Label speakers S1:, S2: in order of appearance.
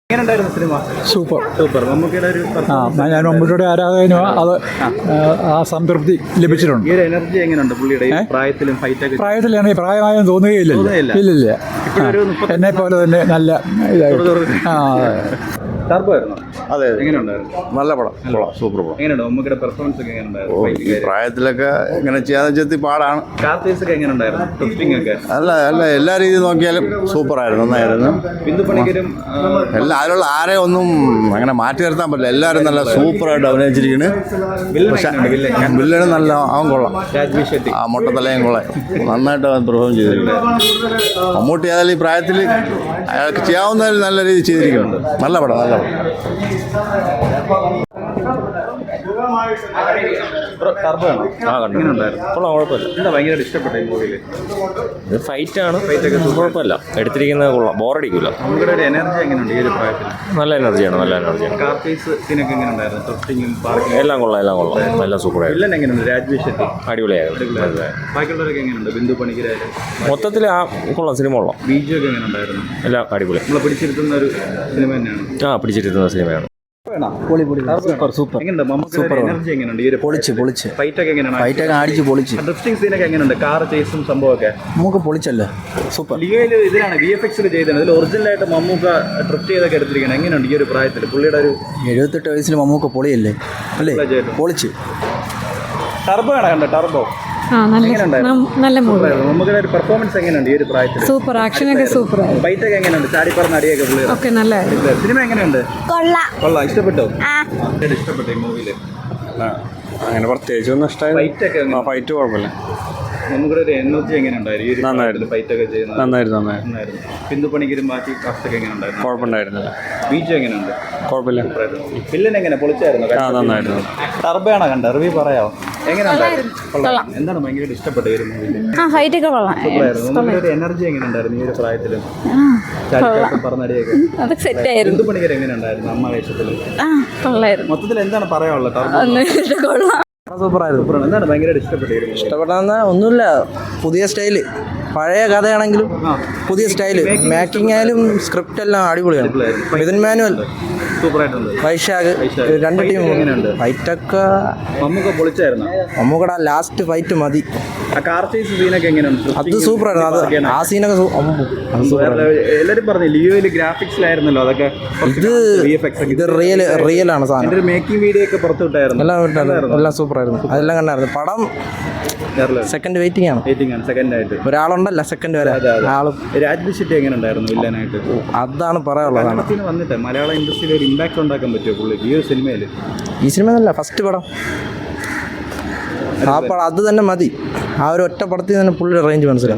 S1: Super super. ഞാൻ മമ്മൂട്ടിയുടെ ആരാധകനും അത് ആ സംതൃപ്തി ലഭിച്ചിട്ടുണ്ട്.
S2: എനർജി എങ്ങനെയുണ്ട് പുള്ളിയുടെ
S1: പ്രായത്തിലാണെങ്കിൽ പ്രായമായെന്ന് തോന്നുകയില്ലല്ലോ. ഇല്ലില്ല, എന്നെ പോലെ തന്നെ നല്ല ഇതായിട്ട്.
S3: അതെ, നല്ല പടം, സൂപ്പർ പടം. ഈ പ്രായത്തിലൊക്കെ ഇങ്ങനെ ചെയ്യാന്ന് വെച്ചാൽ പാടാണ്. അല്ല അല്ല, എല്ലാ രീതിയിൽ നോക്കിയാലും സൂപ്പറായിരുന്നു, നന്നായിരുന്നു. എല്ലാ അതിലുള്ള ആരെയും ഒന്നും അങ്ങനെ മാറ്റി നിർത്താൻ പറ്റില്ല. എല്ലാവരും നല്ല സൂപ്പറായിട്ട് അഭിനയിച്ചിരിക്കുന്നു. പക്ഷെ വില്ലനും നല്ല, അവൻ കൊള്ളാം, ആ മൊട്ടത്തലയും കൊള്ളാം, നന്നായിട്ട് അവൻ പെർഫോം ചെയ്തിരിക്കുന്നു. മമ്മൂട്ടി ഏതായാലും ഈ പ്രായത്തിൽ അയാൾക്ക് ചെയ്യാവുന്നതിൽ നല്ല രീതിയിൽ ചെയ്തിരിക്കുന്നുണ്ട്. നല്ല പടം, നല്ല പടം.
S4: ഫൈറ്റാണ്, കുഴപ്പമില്ല, എടുത്തിരിക്കുന്നത് കൊള്ളാം, ബോറടിക്കില്ല. നല്ല എനർജിയാണ്, നല്ല എനർജിയാണ്. എല്ലാം കൊള്ളാം, എല്ലാം കൊള്ളാം, എല്ലാം സൂപ്പറായിരുന്നു, അടിപൊളിയായിരുന്നു. മൊത്തത്തിൽ ആ കൊള്ളാം, സിനിമ കൊള്ളാം, എല്ലാം അടിപൊളി. ആ, പിടിച്ചിരുന്ന സിനിമയാണ്.
S1: Super super super. പൊളിച്ച് ഫൈറ്റൊക്കെ അടിച്ച് പൊളിച്ച്. നമുക്ക് പൊളിച്ചല്ലേ, സൂപ്പർ.
S2: ഇതിലാണ് VFX ചെയ്തത്. ഇതിൽ ഒറിജിനലായിട്ട് മമ്മൂക്ക ഡ്രിഫ്റ്റ് ചെയ്തൊക്കെ എടുത്തിരിക്കണം. എങ്ങനെയുണ്ട് ഈ ഒരു പ്രായത്തിൽ പുള്ളിയുടെ ഒരു
S1: 78 വയസ്സിൽ മമ്മൂക്ക പൊളിയല്ലേ, അല്ലേ? പൊളിച്ച്.
S2: ടർബോ ആണ് കണ്ടത്, ടർബോ
S5: നല്ല മൂവി.
S2: മമ്മൂക്കയുടെ ഒരു പെർഫോമൻസ് എങ്ങനെയുണ്ട് ഈ ഒരു പ്രായത്തിൽ?
S5: സൂപ്പർ, ആക്ഷനൊക്കെ സൂപ്പർ,
S2: ഫൈറ്റൊക്കെ എങ്ങനെയുണ്ട്? ചാടിപ്പറന്ന് അടിയൊക്കെ പുള്ളി
S5: ഒക്കെ നല്ലതായിരുന്നു.
S2: സിനിമ എങ്ങനെയുണ്ട്? കൊള്ളാം, ഇഷ്ടപ്പെട്ടോ? ഇഷ്ടപ്പെട്ടു ഈ മൂവിയിൽ?
S3: അങ്ങനെ പ്രത്യേകിച്ച് ഒന്നും ഇഷ്ടമായി.
S2: ഫൈറ്റൊക്കെ
S3: ഫൈറ്റ് കുഴപ്പമില്ല.
S2: നമുക്കൊരു ഒരു എനർജി എങ്ങനെയുണ്ടായിരുന്നു?
S3: നന്നായിരുന്നു,
S2: ഫൈറ്റൊക്കെ ചെയ്യുന്നത്
S3: നന്നായിരുന്നു.
S2: ബിന്ദു പണിക്കരും ബാക്കി കാസ്റ്റൊക്കെ എങ്ങനെയുണ്ടായിരുന്നു?
S3: കുഴപ്പമുണ്ടായിരുന്നില്ല.
S2: ബീച്ച് എങ്ങനെയുണ്ട്?
S3: കുഴപ്പമില്ല.
S2: വില്ലൻ എങ്ങനെ പൊളിച്ചായിരുന്നു?
S3: നന്നായിരുന്നു.
S2: ടർബോയാണോ കണ്ടത്? റിവ്യൂ പറയാമോ? എങ്ങനെയുണ്ടായിരുന്നു? എന്താണ് ഭയങ്കര ഇഷ്ടപ്പെട്ട ഈ ഒരു മൂവിയിൽ?
S5: ഫൈറ്റൊക്കെ കൊള്ളാം.
S2: ഒരു എനർജി എങ്ങനെയുണ്ടായിരുന്നു ഈ ഒരു പ്രായത്തിൽ? പറഞ്ഞടിയൊക്കെ ബിന്ദു പണിക്കർ എങ്ങനെയുണ്ടായിരുന്നു അമ്മ വേഷത്തിൽ? മൊത്തത്തിൽ എന്താണ് പറയാനുള്ളത്?
S1: സൂപ്പറായിരുന്നു.
S2: എന്താണ് ഭയങ്കര
S1: ഇഷ്ടപ്പെട്ടതെന്ന് ഒന്നുമില്ല, പുതിയ സ്റ്റൈല്, പഴയ കഥയാണെങ്കിലും പുതിയ സ്റ്റൈല്, മേക്കിംഗ് ആയാലും സ്ക്രിപ്റ്റ് എല്ലാം അടിപൊളിയാണ്. മിഥുൻ മാനുവൽ, വൈശാഖ്, രണ്ട് ടീം ഫൈറ്റൊക്കെ. മമ്മൂക്കയുടെ ലാസ്റ്റ് ഫൈറ്റ് മതി. അത് സൂപ്പറായിരുന്നു. അത് ആ സീനൊക്കെ
S2: എല്ലാവരും പറഞ്ഞു ലിയോയില് ഗ്രാഫിക്സിലായിരുന്നല്ലോ അതൊക്കെ.
S1: ഇത് റിയലാണ് സാധനം.
S2: മേക്കിംഗ് വീഡിയോ ഒക്കെ പുറത്തുവിട്ടായിരുന്നു.
S1: എല്ലാം സൂപ്പറായിരുന്നു, അതെല്ലാം കണ്ടായിരുന്നു. പടം സെക്കൻഡ് വെയിറ്റിംഗ് ആണ്.
S2: സെക്കൻഡ് ആയിട്ട്
S1: ഒരാളുണ്ടല്ല, സെക്കൻഡ് വരെ ആളും.
S2: രാജ്ബി ഷെട്ടി എങ്ങനെ ഉണ്ടായിരുന്നു വില്ലനായിട്ട്?
S1: അതാണ് പറയാനുള്ളത്.
S2: വന്നിട്ട് മലയാള ഇൻഡസ്ട്രിയിൽ ഒരു ഇമ്പാക്ട് ഉണ്ടാക്കാൻ പറ്റുമോ പുള്ളി ഈ ഒരു സിനിമയിൽ?
S1: ഈ സിനിമ എന്നല്ല, ഫസ്റ്റ് പടം, ആ പടം അത് തന്നെ മതി. ആ ഒരു ഒറ്റ പടത്തിൽ തന്നെ പുള്ളിയുടെ റേഞ്ച് മനസ്സിലാവും.